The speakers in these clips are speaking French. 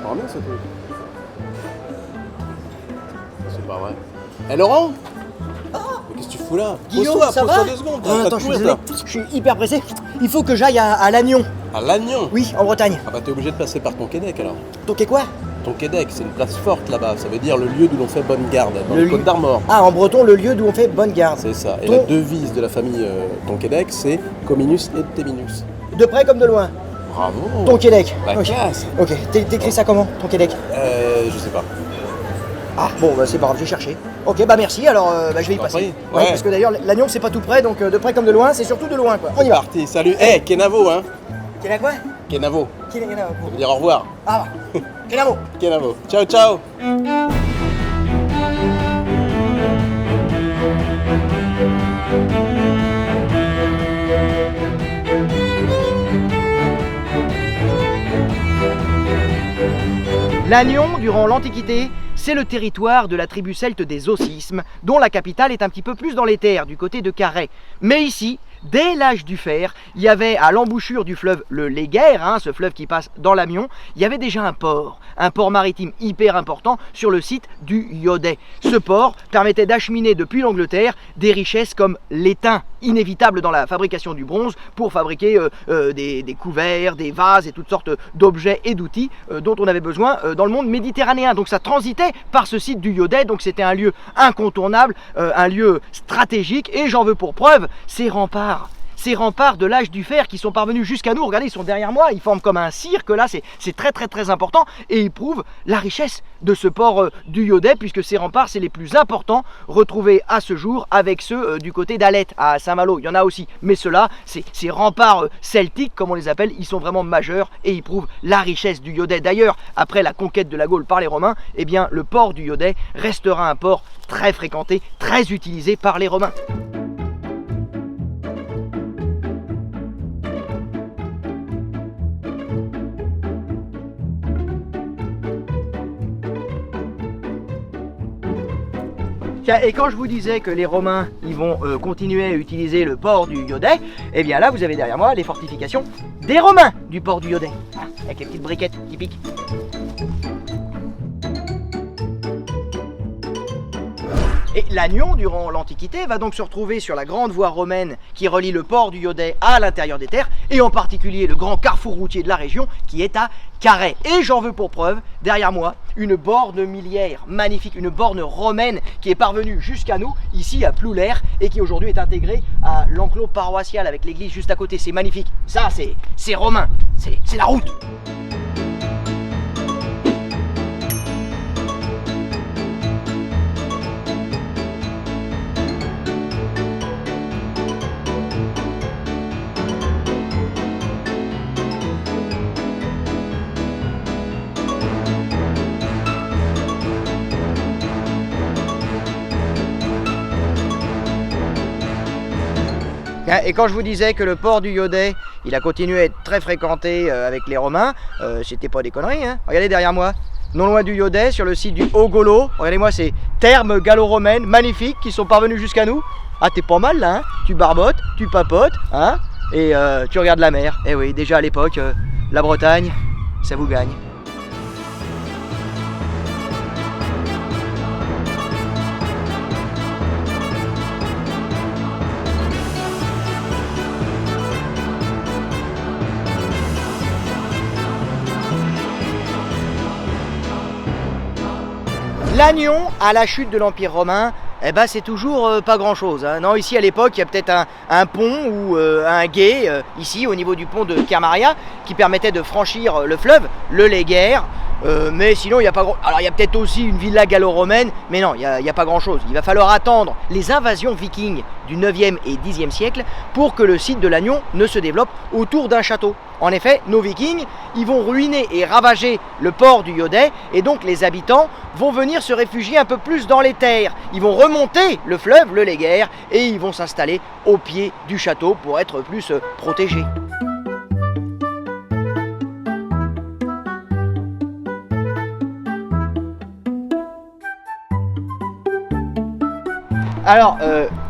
vachement bien ce truc. C'est pas vrai. Eh Laurent, mais qu'est-ce que tu fous là? Guillaume, Pose-toi, ça pose-toi va? 2 secondes. Attends, je suis désolé, je suis hyper pressé. Il faut que j'aille à Lannion. À Lannion? Oui, en Bretagne. Ah bah t'es obligé de passer par Tonquédec alors. Donc, et quoi? Tonquédec, c'est une place forte là-bas. Ça veut dire le lieu d'où l'on fait bonne garde, dans Le les lieu- Côtes d'Armor. Ah, en breton, le lieu d'où on fait bonne garde. C'est ça. Et Ton- la devise de la famille Tonquédec, c'est Cominus et Teminus. De près comme de loin. Bravo. Tonquédec. La Ok. classe. Ok, t'écris ça comment, Tonquédec? Je sais pas. Ah, bon, bah, c'est pas grave, j'ai cherché. Ok, bah merci, alors je vais y T'en passer. prie. Ouais, Ouais. parce que d'ailleurs, Lannion, c'est pas tout près, donc de près comme de loin, c'est surtout de loin, quoi. On y va. Parti, salut. Eh, Kenavo, hein. Quel est quoi? Kenavo. Quel est Ça veut dire au revoir. Ah, quel amour. Kenavo. Ciao, ciao. Lannion, durant l'Antiquité, c'est le territoire de la tribu celte des Ossismes, dont la capitale est un petit peu plus dans les terres, du côté de Carhaix. Mais ici, dès l'âge du fer, il y avait à l'embouchure du fleuve le Léguerre, ce fleuve qui passe dans l'Amion, il y avait déjà un port maritime hyper important sur le site du Yodet. Ce port permettait d'acheminer depuis l'Angleterre des richesses comme l'étain, inévitable dans la fabrication du bronze pour fabriquer des couverts, des vases et toutes sortes d'objets et d'outils dont on avait besoin dans le monde méditerranéen. Donc ça transitait par ce site du Yodet, donc c'était un lieu incontournable, un lieu stratégique, et j'en veux pour preuve ces remparts de l'âge du fer qui sont parvenus jusqu'à nous. Regardez, ils sont derrière moi, ils forment comme un cirque là, c'est très important, et ils prouvent la richesse de ce port du Yodet, puisque ces remparts, c'est les plus importants retrouvés à ce jour, avec ceux du côté d'Alette à Saint-Malo. Il y en a aussi, mais ceux-là, ces remparts celtiques comme on les appelle, ils sont vraiment majeurs et ils prouvent la richesse du Yodet. D'ailleurs, après la conquête de la Gaule par les Romains, eh bien le port du Yodet restera un port très fréquenté, très utilisé par les Romains. Et quand je vous disais que les Romains ils vont continuer à utiliser le port du Yodet, eh bien là vous avez derrière moi les fortifications des Romains du port du Yodet, avec les petites briquettes typiques. Et Lannion, durant l'Antiquité, va donc se retrouver sur la grande voie romaine qui relie le port du Yodet à l'intérieur des terres, et en particulier le grand carrefour routier de la région qui est à Carhaix. Et j'en veux pour preuve, derrière moi, une borne miliaire magnifique, une borne romaine qui est parvenue jusqu'à nous, ici à Ploulaire, et qui aujourd'hui est intégrée à l'enclos paroissial avec l'église juste à côté. C'est magnifique, ça c'est romain, c'est la route. Et quand je vous disais que le port du Yodet, il a continué à être très fréquenté avec les Romains, c'était pas des conneries, hein. Regardez derrière moi, non loin du Yodet, sur le site du Haut-Gaulo, regardez-moi ces thermes gallo-romaines magnifiques qui sont parvenus jusqu'à nous. Ah, t'es pas mal là, hein. Tu barbotes, tu papotes, hein, et tu regardes la mer. Eh oui, déjà à l'époque, la Bretagne, ça vous gagne. Lannion, à la chute de l'Empire romain, eh ben c'est toujours pas grand chose, hein. Non, ici à l'époque il y a peut-être un pont ou un gué ici au niveau du pont de Kermaria qui permettait de franchir le fleuve, le Léguerre, mais sinon il n'y a pas grand... Alors il y a peut-être aussi une villa gallo-romaine, mais non, il n'y a pas grand chose. Il va falloir attendre les invasions vikings du 9e et 10e siècle pour que le site de Lannion ne se développe autour d'un château. En effet, nos vikings, ils vont ruiner et ravager le port du Yodet, et donc les habitants vont venir se réfugier un peu plus dans les terres. Ils vont remonter le fleuve, le Léguerre, et ils vont s'installer au pied du château pour être plus protégés. Alors,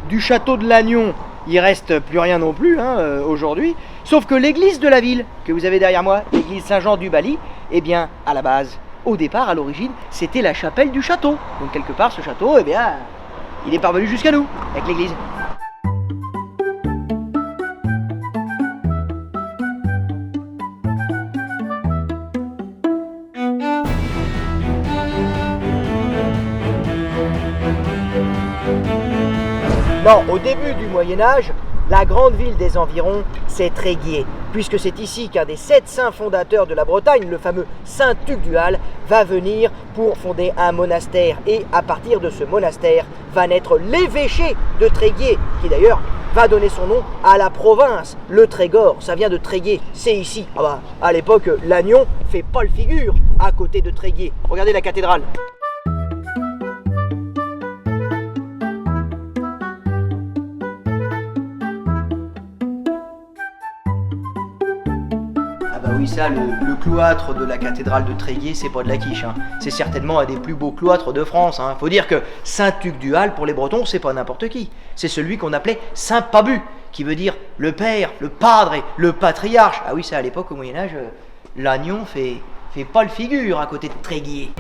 du château de Lannion, il reste plus rien non plus aujourd'hui, sauf que l'église de la ville, que vous avez derrière moi, l'église Saint-Jean du Bali, eh bien, à la base, au départ, à l'origine, c'était la chapelle du château. Donc quelque part, ce château, eh bien, il est parvenu jusqu'à nous, avec l'église. Non, au début du Moyen-Âge, la grande ville des environs, c'est Tréguier, puisque c'est ici qu'un des 7 saints fondateurs de la Bretagne, le fameux Saint Tugdual, va venir pour fonder un monastère. Et à partir de ce monastère va naître l'évêché de Tréguier, qui d'ailleurs va donner son nom à la province, le Trégor. Ça vient de Tréguier, c'est ici. Ah bah, à l'époque, Lannion fait pas le figure à côté de Tréguier. Regardez la cathédrale. Oui, ça, le cloître de la cathédrale de Tréguier, c'est pas de la quiche, hein. C'est certainement un des plus beaux cloîtres de France, hein. Faut dire que Saint-Tugdual, pour les Bretons, c'est pas n'importe qui. C'est celui qu'on appelait Saint Pabu, qui veut dire le père, le padre et le patriarche. Ah oui, ça, à l'époque, au Moyen-Âge, Lannion fait pas le figure à côté de Tréguier.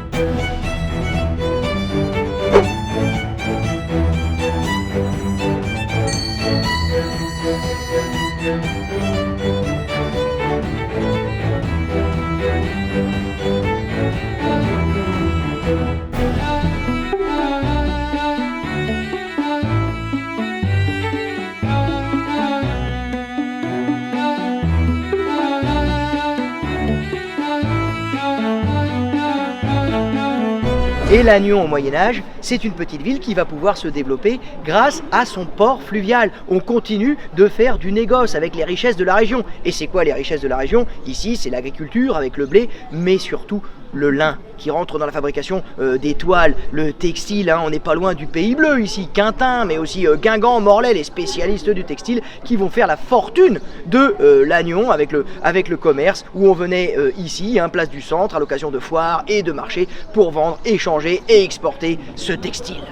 Et Lannion au Moyen-Âge, c'est une petite ville qui va pouvoir se développer grâce à son port fluvial. On continue de faire du négoce avec les richesses de la région. Et c'est quoi les richesses de la région? Ici, c'est l'agriculture avec le blé, mais surtout le lin qui rentre dans la fabrication des toiles, le textile, hein. On n'est pas loin du Pays Bleu ici, Quintin, mais aussi Guingamp, Morlaix, les spécialistes du textile qui vont faire la fortune de Lannion avec le commerce où on venait ici, hein, place du centre, à l'occasion de foires et de marchés pour vendre, échanger et exporter ce textile.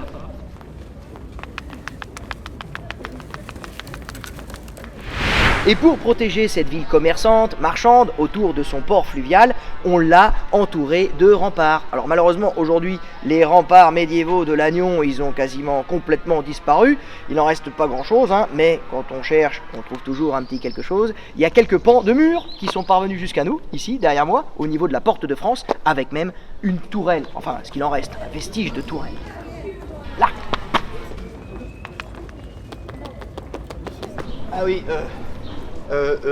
Et pour protéger cette ville commerçante, marchande, autour de son port fluvial, on l'a entouré de remparts. Alors malheureusement, aujourd'hui, les remparts médiévaux de Lannion, ils ont quasiment complètement disparu. Il n'en reste pas grand-chose, hein, mais quand on cherche, on trouve toujours un petit quelque chose. Il y a quelques pans de murs qui sont parvenus jusqu'à nous, ici, derrière moi, au niveau de la porte de France, avec même une tourelle. Enfin, ce qu'il en reste, un vestige de tourelle. Là. Ah oui,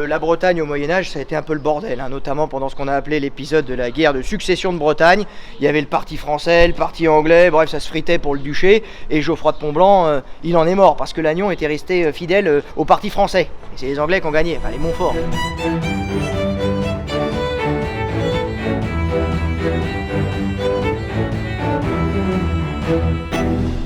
la Bretagne au Moyen-Âge, ça a été un peu le bordel, hein, notamment pendant ce qu'on a appelé l'épisode de la guerre de succession de Bretagne. Il y avait le parti français, le parti anglais, bref, ça se fritait pour le duché. Et Geoffroy de Pontblanc, il en est mort parce que Lannion était resté fidèle au parti français. Et c'est les Anglais qui ont gagné, enfin les Montfort.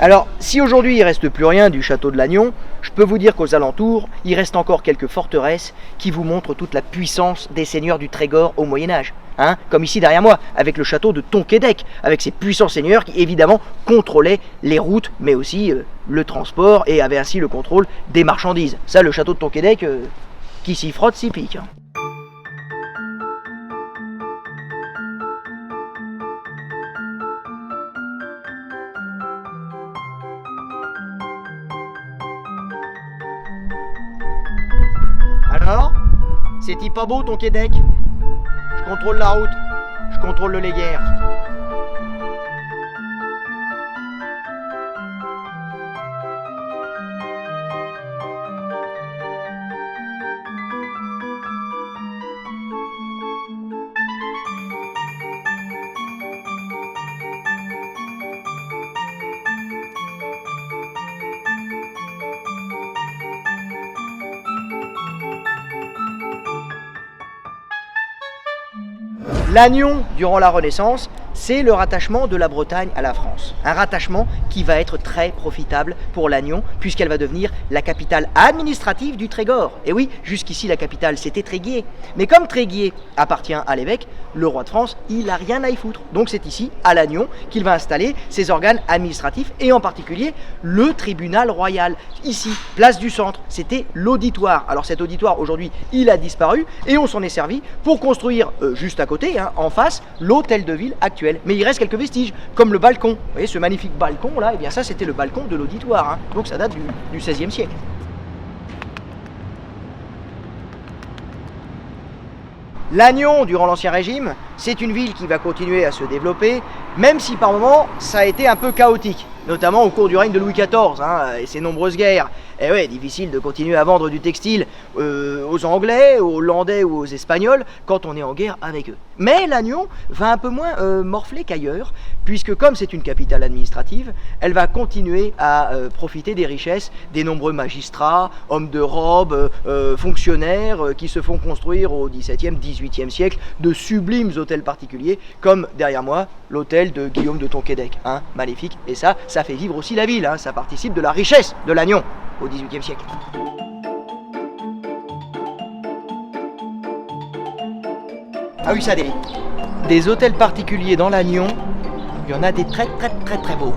Alors, si aujourd'hui il ne reste plus rien du château de Lannion, je peux vous dire qu'aux alentours, il reste encore quelques forteresses qui vous montrent toute la puissance des seigneurs du Trégor au Moyen-Âge. Hein, comme ici derrière moi, avec le château de Tonquédec, avec ses puissants seigneurs qui évidemment contrôlaient les routes, mais aussi le transport et avaient ainsi le contrôle des marchandises. Ça, le château de Tonquédec, qui s'y frotte, s'y pique. Hein. Alors, c'est-il pas beau ton Québec? Je contrôle la route, je contrôle le léguerre. Lannion, durant la Renaissance, c'est le rattachement de la Bretagne à la France. Un rattachement qui va être très profitable pour Lannion, puisqu'elle va devenir la capitale administrative du Trégor. Et oui, jusqu'ici la capitale c'était Tréguier. Mais comme Tréguier appartient à l'évêque, le roi de France, il a rien à y foutre. Donc c'est ici, à Lannion, qu'il va installer ses organes administratifs et en particulier le tribunal royal. Ici, place du centre, c'était l'auditoire. Alors cet auditoire, aujourd'hui, il a disparu et on s'en est servi pour construire juste à côté, en face, l'hôtel de ville actuel. Mais il reste quelques vestiges, comme le balcon. Vous voyez ce magnifique balcon là, et bien ça c'était le balcon de l'auditoire. Donc ça date du XVIe siècle. Lannion, durant l'Ancien Régime, c'est une ville qui va continuer à se développer, même si par moments ça a été un peu chaotique, notamment au cours du règne de Louis XIV et ses nombreuses guerres. Et ouais, difficile de continuer à vendre du textile aux Anglais, aux Hollandais ou aux Espagnols quand on est en guerre avec eux. Mais Lannion va un peu moins morfler qu'ailleurs, puisque comme c'est une capitale administrative, elle va continuer à profiter des richesses des nombreux magistrats, hommes de robe, fonctionnaires qui se font construire au XVIIe, XVIIIe siècle de sublimes hôtels particuliers, comme derrière moi l'hôtel de Guillaume de Tonquédec, magnifique. Et ça fait vivre aussi la ville, ça participe de la richesse de Lannion au XVIIIe siècle. Ah oui, ça des hôtels particuliers dans Lannion, il y en a des très beaux.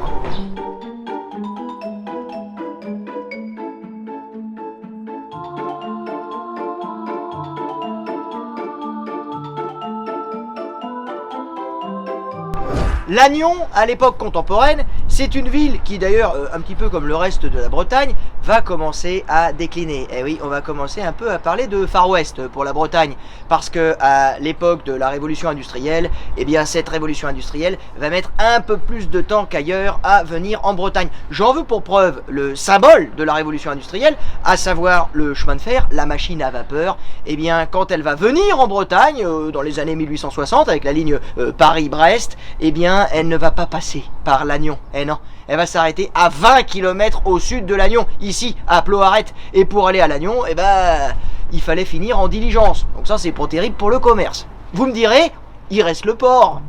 Lannion, à l'époque contemporaine, c'est une ville qui d'ailleurs, un petit peu comme le reste de la Bretagne, va commencer à décliner. Et oui, on va commencer un peu à parler de Far West pour la Bretagne, parce que à l'époque de la révolution industrielle, eh bien cette révolution industrielle va mettre un peu plus de temps qu'ailleurs à venir en Bretagne. J'en veux pour preuve le symbole de la révolution industrielle, à savoir le chemin de fer, la machine à vapeur. Eh bien quand elle va venir en Bretagne, dans les années 1860, avec la ligne Paris-Brest, eh bien elle ne va pas passer par Lannion. Eh non, elle va s'arrêter à 20 km au sud de Lannion, ici à Ploaret. Et pour aller à Lannion, eh ben, il fallait finir en diligence. Donc ça c'est pas terrible pour le commerce. Vous me direz, il reste le port.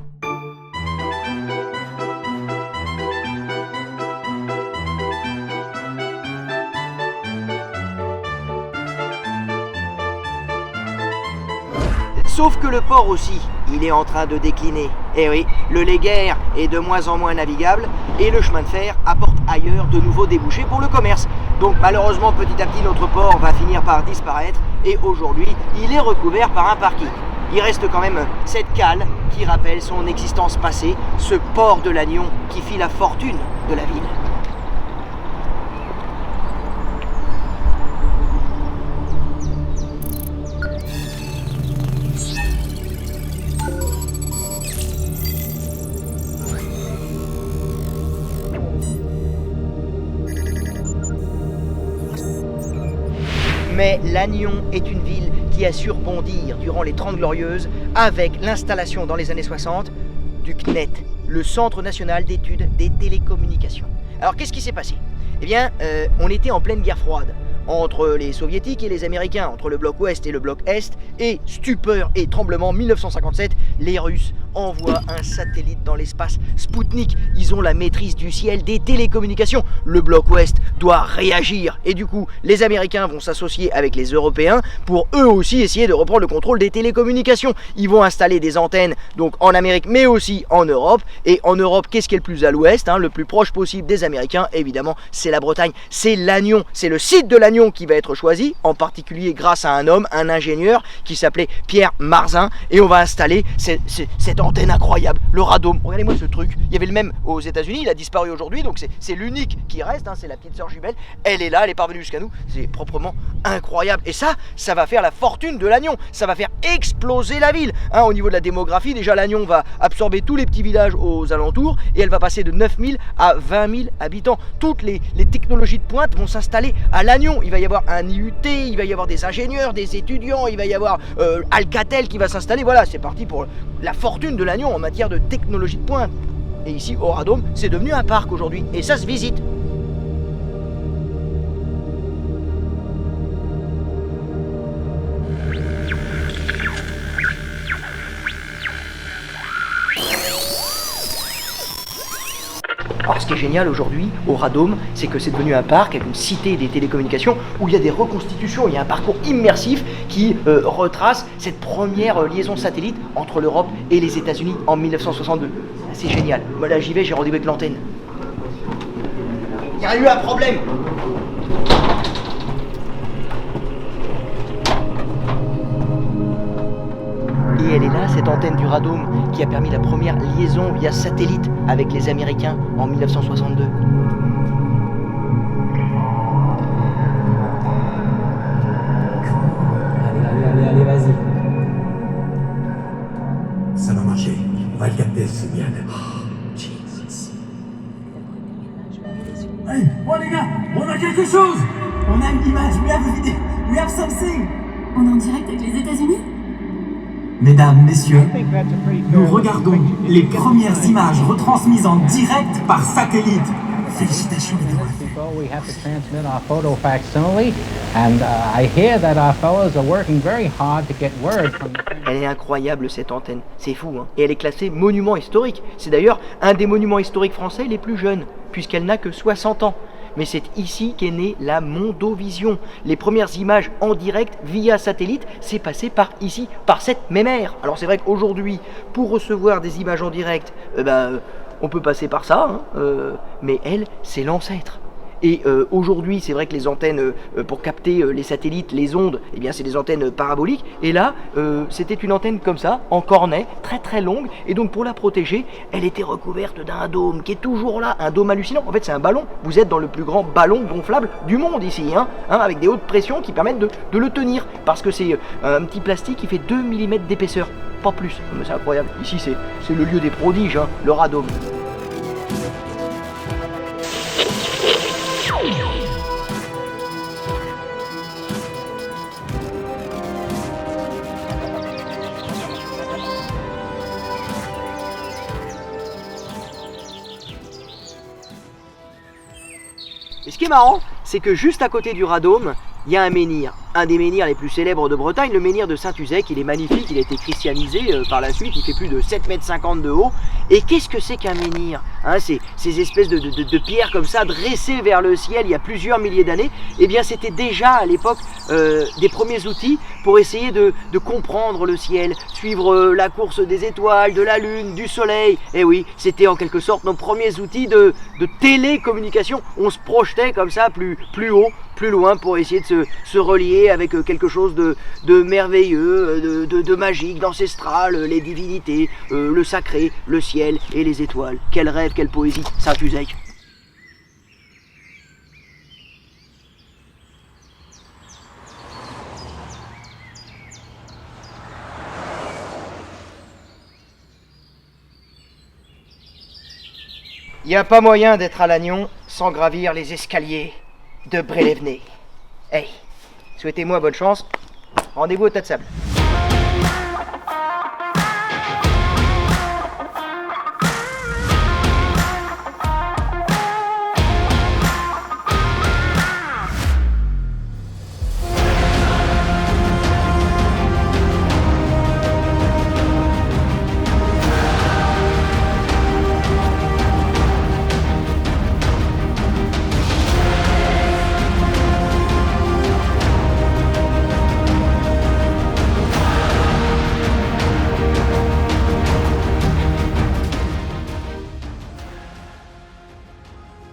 Sauf que le port aussi, il est en train de décliner. Eh oui, le Léguerre est de moins en moins navigable et le chemin de fer apporte ailleurs de nouveaux débouchés pour le commerce. Donc malheureusement, petit à petit, notre port va finir par disparaître et aujourd'hui, il est recouvert par un parking. Il reste quand même cette cale qui rappelle son existence passée, ce port de Lannion qui fit la fortune de la ville. Mais Lannion est une ville qui a su rebondir durant les 30 Glorieuses avec l'installation dans les années 60 du CNET, le Centre National d'Études des Télécommunications. Alors qu'est-ce qui s'est passé? Eh bien, on était en pleine guerre froide entre les soviétiques et les américains, entre le bloc ouest et le bloc est, et stupeur et tremblement, 1957, les Russes envoient un satellite dans l'espace, Spoutnik. Ils ont la maîtrise du ciel des télécommunications. Le bloc ouest doit réagir et du coup, les Américains vont s'associer avec les Européens pour eux aussi essayer de reprendre le contrôle des télécommunications. Ils vont installer des antennes donc en Amérique mais aussi en Europe. Et en Europe, qu'est-ce qui est le plus à l'ouest, le plus proche possible des Américains? Évidemment, c'est la Bretagne, c'est Lannion, c'est le site de Lannion qui va être choisi, en particulier grâce à un homme, un ingénieur qui s'appelait Pierre Marzin, et on va installer cette antenne incroyable, le radome. Regardez-moi ce truc, il y avait le même aux États-Unis, il a disparu aujourd'hui, donc c'est l'unique qui reste, c'est la petite sœur jumelle, elle est là, elle est parvenue jusqu'à nous, c'est proprement incroyable. Et ça va faire la fortune de Lannion, ça va faire exploser la ville. Au niveau de la démographie, déjà Lannion va absorber tous les petits villages aux alentours, et elle va passer de 9000 à 20 000 habitants. Toutes les technologies de pointe vont s'installer à Lannion. Il va y avoir un IUT, il va y avoir des ingénieurs, des étudiants, il va y avoir Alcatel qui va s'installer. Voilà, c'est parti pour la fortune de Lannion en matière de technologie de pointe. Et ici, au Radome, c'est devenu un parc aujourd'hui. Et ça se visite. Alors, ce qui est génial aujourd'hui au Radome, c'est que c'est devenu un parc avec une cité des télécommunications où il y a des reconstitutions, il y a un parcours immersif qui retrace cette première liaison satellite entre l'Europe et les États-Unis en 1962. C'est génial. Moi là j'y vais, j'ai rendez-vous avec l'antenne. Il y a eu un problème. Et elle est là, cette antenne du Radome, qui a permis la première liaison via satellite avec les Américains en 1962. Allez, vas-y. Ça va marcher. On va le capter, c'est bien. Hey, oh les gars, on a quelque chose. On a une image, we have something. On est en direct avec les États-Unis? Mesdames, messieurs, nous regardons les premières images retransmises en direct par satellite. Félicitations les gars. We have to transmit our photo facsimile, and I hear that our fellows are working very hard to get word from the... Elle est incroyable cette antenne, c'est fou hein. Et elle est classée monument historique. C'est d'ailleurs un des monuments historiques français les plus jeunes, puisqu'elle n'a que 60 ans. Mais c'est ici qu'est née la Mondovision. Les premières images en direct via satellite, c'est passé par ici, par cette même ère. Alors c'est vrai qu'aujourd'hui, pour recevoir des images en direct, on peut passer par ça, hein, mais elle, c'est l'ancêtre. Et aujourd'hui, c'est vrai que les antennes pour capter les satellites, les ondes, eh bien c'est des antennes paraboliques. Et là, c'était une antenne comme ça, en cornet, très très longue. Et donc pour la protéger, elle était recouverte d'un dôme qui est toujours là, un dôme hallucinant. En fait, c'est un ballon. Vous êtes dans le plus grand ballon gonflable du monde ici, hein, avec des hautes pressions qui permettent de le tenir. Parce que c'est un petit plastique qui fait 2 mm d'épaisseur, pas plus. Mais c'est incroyable. Ici, c'est le lieu des prodiges, hein, le Radome. Et ce qui est marrant, c'est que juste à côté du Radome, il y a un menhir. Un des menhirs les plus célèbres de Bretagne, le menhir de Saint-Uzec. Il est magnifique, il a été christianisé par la suite, il fait plus de 7,50 m de haut. Et qu'est-ce que c'est qu'un menhir, hein, ces espèces de pierres comme ça, dressées vers le ciel il y a plusieurs milliers d'années. Eh bien c'était déjà à l'époque des premiers outils pour essayer de comprendre le ciel, suivre la course des étoiles, de la lune, du soleil. Et oui, c'était en quelque sorte nos premiers outils de télécommunication. On se projetait comme ça plus haut, plus loin pour essayer de se relier avec quelque chose de merveilleux, de magique, d'ancestral, les divinités, le sacré, le ciel et les étoiles. Quel rêve, quelle poésie, Saint-Uzec. Il n'y a pas moyen d'être à Lannion sans gravir les escaliers de Brélévenez. Hey, souhaitez-moi bonne chance. Rendez-vous au tas de sable.